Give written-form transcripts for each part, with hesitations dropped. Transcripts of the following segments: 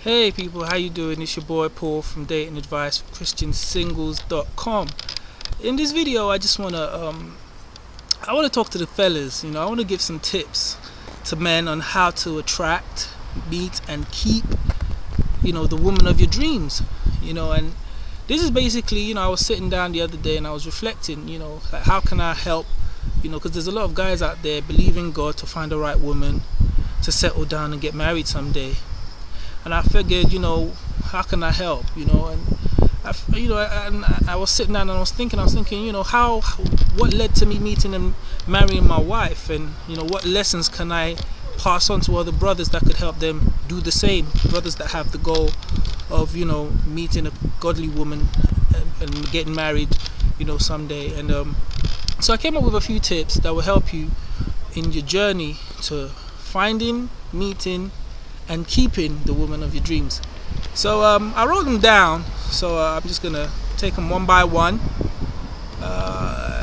Hey people, how you doing? It's your boy Paul from Dating Advice for ChristianSingles.com. In this video, I just I wanna talk to the fellas. I wanna give some tips to men on how to attract, meet, and keep, the woman of your dreams. And this is basically, I was sitting down the other day and I was reflecting. Like how can I help? Because there's a lot of guys out there believing God to find the right woman to settle down and get married someday. And I figured, how can I help? And I was sitting down and I was thinking, what led to me meeting and marrying my wife, and what lessons can I pass on to other brothers that could help them do the same? Brothers that have the goal of, meeting a godly woman and getting married, someday. And so I came up with a few tips that will help you in your journey to finding, meeting, and keeping the woman of your dreams. So I wrote them down, so I'm just gonna take them one by one.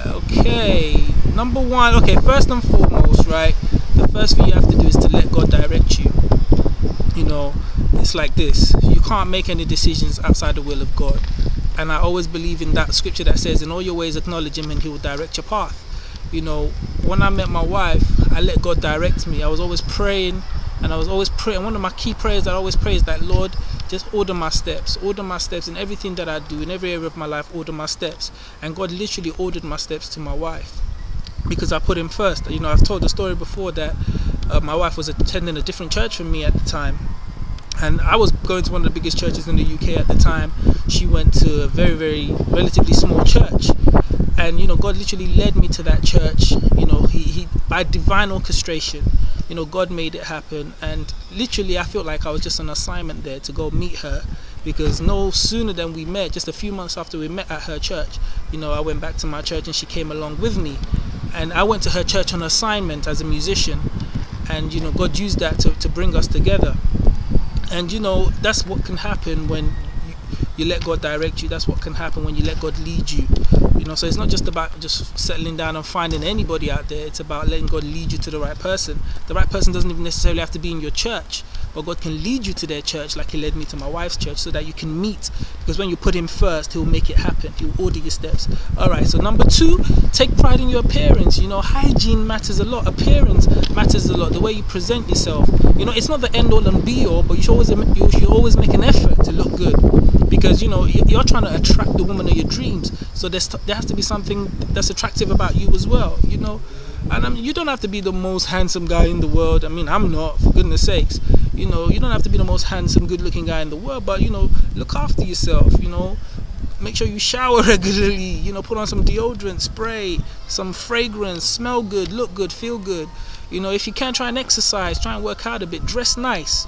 Okay, number one. Okay, first and foremost, right, the first thing you have to do is to let God direct you. It's like this: you can't make any decisions outside the will of God. And I always believe in that scripture that says, in all your ways acknowledge him and he will direct your path. When I met my wife, I let God direct me. I was always praying. And I was always praying. One of my key prayers that I always pray is that, Lord, just order my steps in everything that I do, in every area of my life. Order my steps. And God literally ordered my steps to my wife, because I put him first. I've told the story before that my wife was attending a different church from me at the time, and I was going to one of the biggest churches in the UK at the time. She went to a very, very relatively small church. And God literally led me to that church. He by divine orchestration, God made it happen. And literally I felt like I was just on assignment there to go meet her, because no sooner than we met, just a few months after we met at her church, I went back to my church and she came along with me. And I went to her church on assignment as a musician, and God used that to bring us together. And that's what can happen when you let God direct you. That's what can happen when you let God lead you. So it's not just about just settling down and finding anybody out there. It's about letting God lead you to the right person. The right person doesn't even necessarily have to be in your church, but God can lead you to their church, like he led me to my wife's church, so that you can meet. Because when you put him first, he'll make it happen. He'll order your steps. Alright, so number two, take pride in your appearance. Hygiene matters a lot. Appearance matters a lot. The way you present yourself. It's not the end all and be all, but you should always make an effort to look good. Because you're trying to attract the woman of your dreams, so there has to be something that's attractive about you as well. And you don't have to be the most handsome guy in the world. I'm not, for goodness sakes. You don't have to be the most handsome, good-looking guy in the world, but look after yourself. Make sure you shower regularly. Put on some deodorant, spray some fragrance, smell good, look good, feel good. If you can, try and exercise, try and work out a bit, dress nice.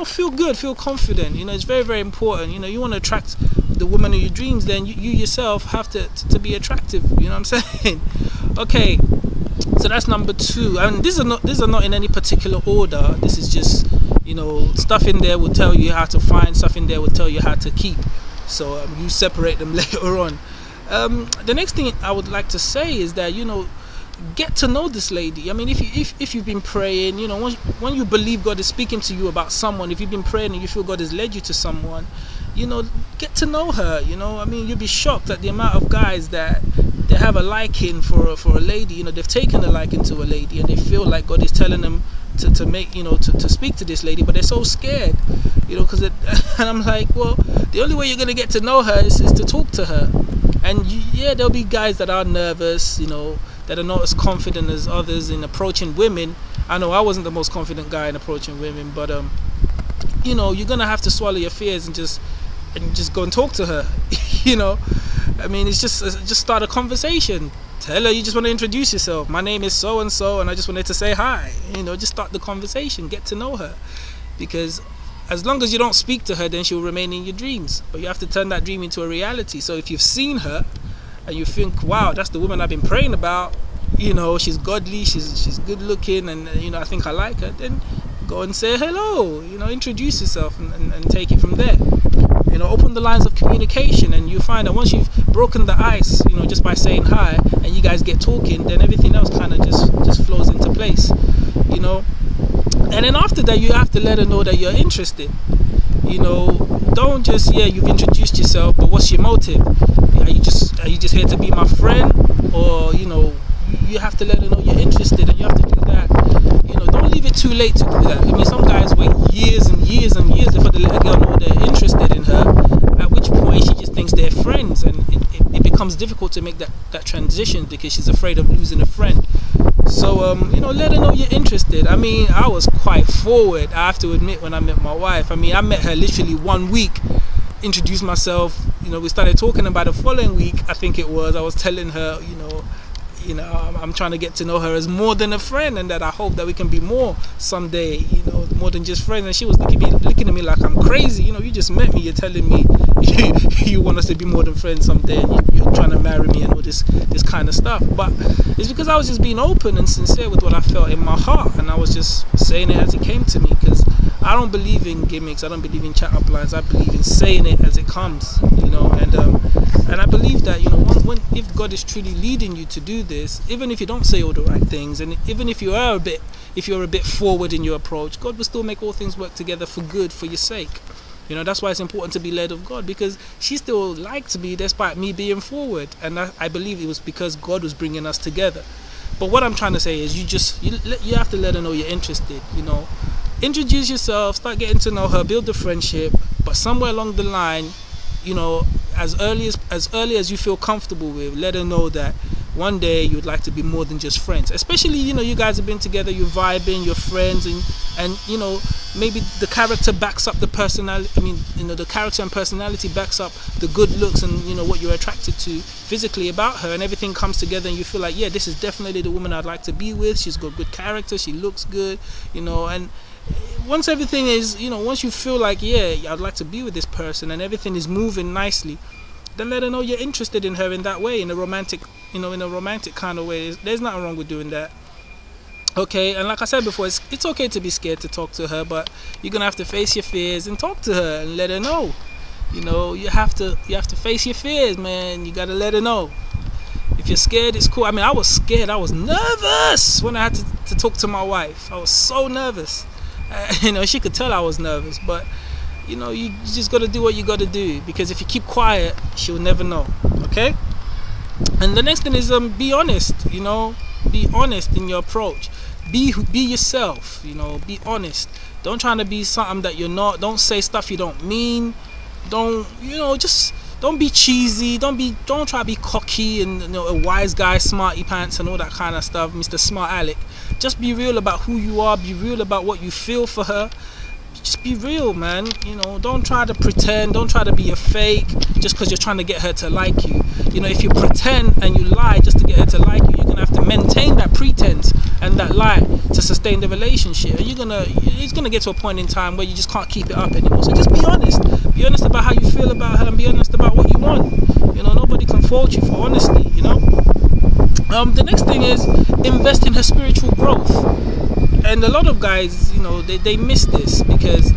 Feel good, feel confident. It's very, very important. You want to attract the woman of your dreams, then you yourself have to be attractive. You know what I'm saying? Okay, so that's number two. And these are not in any particular order. This is just stuff in there will tell you how to find, stuff in there will tell you how to keep. So you separate them later on. The next thing I would like to say is that get to know this lady. If you've been praying, when you believe God is speaking to you about someone, if you've been praying and you feel God has led you to someone, get to know her. You'll be shocked at the amount of guys that they have a liking for a lady. They've taken a liking to a lady and they feel like God is telling them to make, to speak to this lady, but they're so scared, because and I'm like, well, the only way you're gonna get to know her is to talk to her. And there'll be guys that are nervous, that are not as confident as others in approaching women. I know I wasn't the most confident guy in approaching women, but you're gonna have to swallow your fears and just go and talk to her. It's just start a conversation. Tell her you just want to introduce yourself. My name is so and so, and I just wanted to say hi. Just start the conversation, get to know her, because as long as you don't speak to her, then she'll remain in your dreams. But you have to turn that dream into a reality. So if you've seen her and you think, wow, that's the woman I've been praying about, she's godly, she's good looking, and I think I like her, then go and say hello, introduce yourself and take it from there. Open the lines of communication, and you find that once you've broken the ice, just by saying hi, and you guys get talking, then everything else kind of just flows into place. And then after that, you have to let her know that you're interested. Don't just, you've introduced yourself, but what's your motive? Are you just here to be my friend? Or you have to let her know you're interested, and you have to do that. Don't leave it too late to do that. I mean, some guys wait years and years and years before they let a girl know they're interested in her, at which point she just thinks they're friends, and it becomes difficult to make that transition because she's afraid of losing a friend. So let her know you're interested. I mean, I was quite forward, I have to admit, when I met my wife. I mean, I met her literally 1 week, introduced myself, we started talking about the following week, I think it was. I was telling her, I'm trying to get to know her as more than a friend, and that I hope that we can be more someday, more than just friends. And she was looking at me like I'm crazy. You just met me, you're telling me you want us to be more than friends someday, and you're trying to marry me and all this kind of stuff. But it's because I was just being open and sincere with what I felt in my heart, and I was just saying it as it came to me, because I don't believe in gimmicks, I don't believe in chat up lines, I believe in saying it as it comes, and I believe that, if God is truly leading you to do this, even if you don't say all the right things, and even if you're a bit forward in your approach, God will still make all things work together for good, for your sake. That's why it's important to be led of God, because she still liked me despite me being forward, and I believe it was because God was bringing us together. But what I'm trying to say is, you have to let her know you're interested. Introduce yourself, start getting to know her, build the friendship, but somewhere along the line, as early as you feel comfortable with, let her know that one day you'd like to be more than just friends. Especially, you guys have been together, you're vibing, you're friends, and maybe the character backs up the personality. I mean, the character and personality backs up the good looks and what you're attracted to physically about her, and everything comes together, and you feel like, this is definitely the woman I'd like to be with. She's got good character, she looks good, and once everything is, once you feel like, I'd like to be with this person, and everything is moving nicely, then let her know you're interested in her in that way, in a romantic kind of way. There's nothing wrong with doing that. Okay, and like I said before, it's okay to be scared to talk to her, but you're gonna have to face your fears and talk to her and let her know. You have to face your fears, man. You gotta let her know. If you're scared, it's cool. I mean, I was scared. I was nervous when I had to talk to my wife. I was so nervous. She could tell I was nervous, but you just got to do what you got to do, because if you keep quiet, she'll never know. Okay? And the next thing is be honest. Be honest in your approach. Be yourself. Be honest. Don't try to be something that you're not. Don't say stuff you don't mean. Don't be cheesy. Don't try to be cocky and a wise guy, smarty pants and all that kind of stuff, Mr. Smart Alec. Just be real about who you are. Be real about what you feel for her. Just be real, man. Don't try to pretend. Don't try to be a fake just because you're trying to get her to like you. If you pretend and you lie just to get her to like you, you're gonna have to maintain that pretense and that lie to sustain the relationship. And it's gonna get to a point in time where you just can't keep it up anymore. So just be honest. Be honest about how you feel about her, and be honest about what you want. Nobody can fault you for honesty. The next thing is invest in her spiritual growth. And a lot of guys, they miss this, because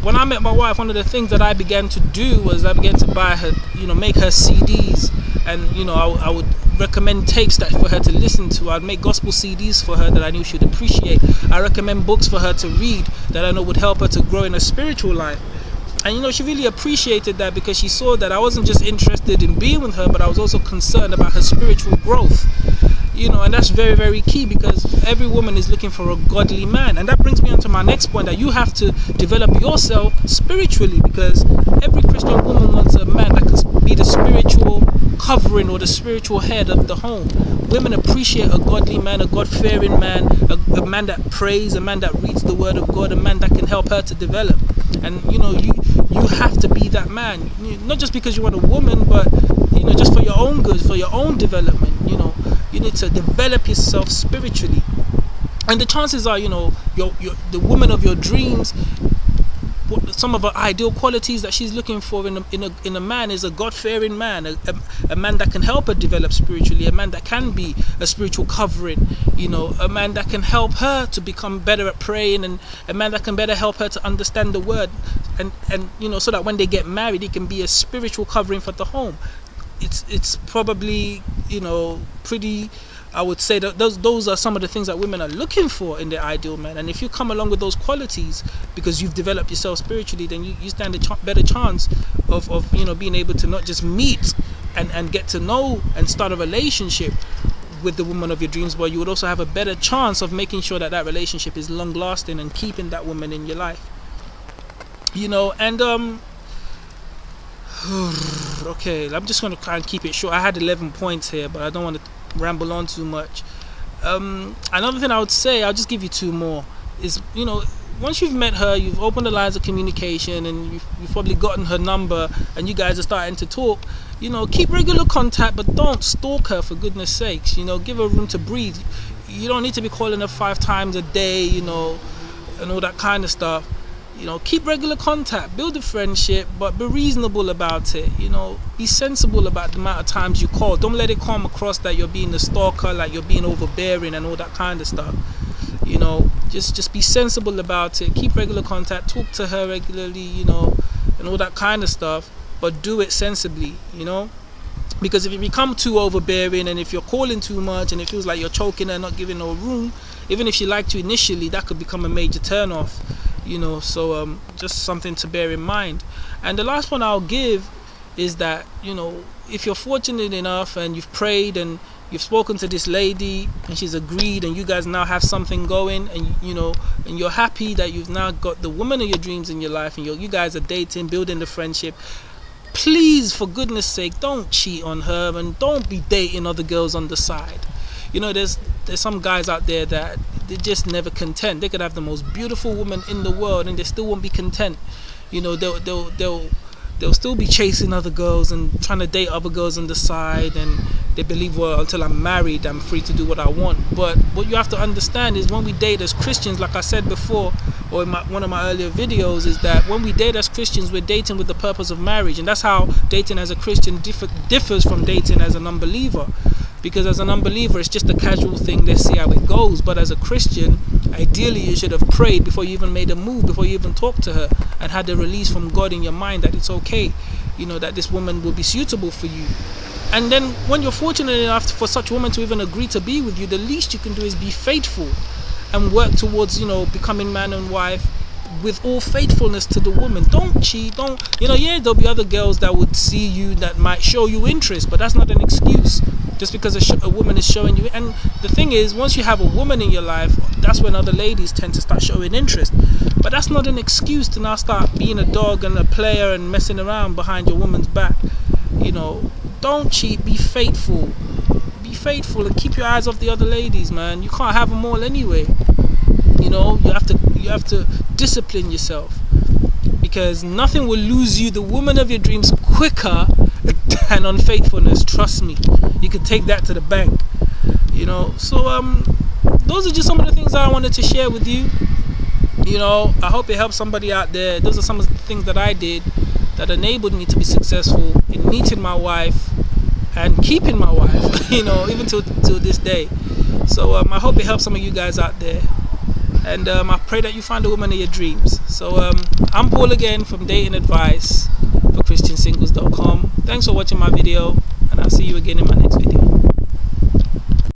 when I met my wife, one of the things that I began to do was I began to buy her, make her CDs, and I would recommend tapes that for her to listen to. I'd make gospel CDs for her that I knew she'd appreciate. I recommend books for her to read that I know would help her to grow in her spiritual life. And she really appreciated that, because she saw that I wasn't just interested in being with her, but I was also concerned about her spiritual growth. And that's very, very key, because every woman is looking for a godly man. And that brings me on to my next point, that you have to develop yourself spiritually, because every Christian woman wants a man that can be the spiritual covering or the spiritual head of the home. Women appreciate a godly man, a God-fearing man, a man that prays, a man that reads the word of God, a man that can help her to develop. And you have to be that man, not just because you want a woman, but just for your own good, for your own development. You need to develop yourself spiritually, and the chances are, the woman of your dreams, some of her ideal qualities that she's looking for in a man is a God-fearing man, a man that can help her develop spiritually, a man that can be a spiritual covering, a man that can help her to become better at praying, and a man that can better help her to understand the word, and so that when they get married, he can be a spiritual covering for the home. It's probably pretty I would say that those are some of the things that women are looking for in their ideal man. And if you come along with those qualities because you've developed yourself spiritually, then you stand a better chance of being able to not just meet and get to know and start a relationship with the woman of your dreams, but you would also have a better chance of making sure that relationship is long lasting and keeping that woman in your life. And okay, I'm just going to try and keep it short. I had 11 points here, but I don't want to ramble on too much. Another thing I would say, I'll just give you 2 more, is once you've met her, you've opened the lines of communication, and you've probably gotten her number, and you guys are starting to talk. Keep regular contact, but don't stalk her, for goodness sakes. Give her room to breathe. You don't need to be calling her 5 times a day, and all that kind of stuff. Keep regular contact, build a friendship, but be reasonable about it. Be sensible about the amount of times you call. Don't let it come across that you're being a stalker, like you're being overbearing and all that kind of stuff. Just be sensible about it. Keep regular contact, talk to her regularly, and all that kind of stuff, but do it sensibly, because if you become too overbearing, and if you're calling too much, and it feels like you're choking her, not giving her room, even if she liked you initially, that could become a major turn off. So just something to bear in mind. And the last one I'll give is that if you're fortunate enough and you've prayed and you've spoken to this lady and she's agreed, and you guys now have something going, and and you're happy that you've now got the woman of your dreams in your life, and you guys are dating, building the friendship, please, for goodness sake, don't cheat on her, and don't be dating other girls on the side. There's some guys out there that they're just never content. They could have the most beautiful woman in the world and they still won't be content. They'll still be chasing other girls and trying to date other girls on the side, and they believe, well, until I'm married, I'm free to do what I want. But what you have to understand is, when we date as Christians, like I said before, or in one of my earlier videos, is that when we date as Christians, we're dating with the purpose of marriage. And that's how dating as a Christian differs from dating as an unbeliever. Because as an unbeliever, it's just a casual thing, let's see how it goes. But as a Christian, ideally you should have prayed before you even made a move, before you even talked to her, and had the release from God in your mind that it's okay, that this woman will be suitable for you. And then when you're fortunate enough for such a woman to even agree to be with you, the least you can do is be faithful and work towards becoming man and wife with all faithfulness to the woman. Don't cheat. There'll be other girls that would see you, that might show you interest, but that's not an excuse just because a woman is showing you. And the thing is, once you have a woman in your life, that's when other ladies tend to start showing interest. But that's not an excuse to now start being a dog and a player and messing around behind your woman's back. Don't cheat. Be faithful and keep your eyes off the other ladies, man. You can't have them all anyway. You have to discipline yourself, because nothing will lose you the woman of your dreams quicker than unfaithfulness. Trust me, you can take that to the bank. So those are just some of the things I wanted to share with you. I hope it helps somebody out there. Those are some of the things that I did that enabled me to be successful in meeting my wife and keeping my wife, even till this day. So I hope it helps some of you guys out there. And I pray that you find the woman of your dreams. So I'm Paul again from Dating Advice for ChristianSingles.com. Thanks for watching my video, and I'll see you again in my next video.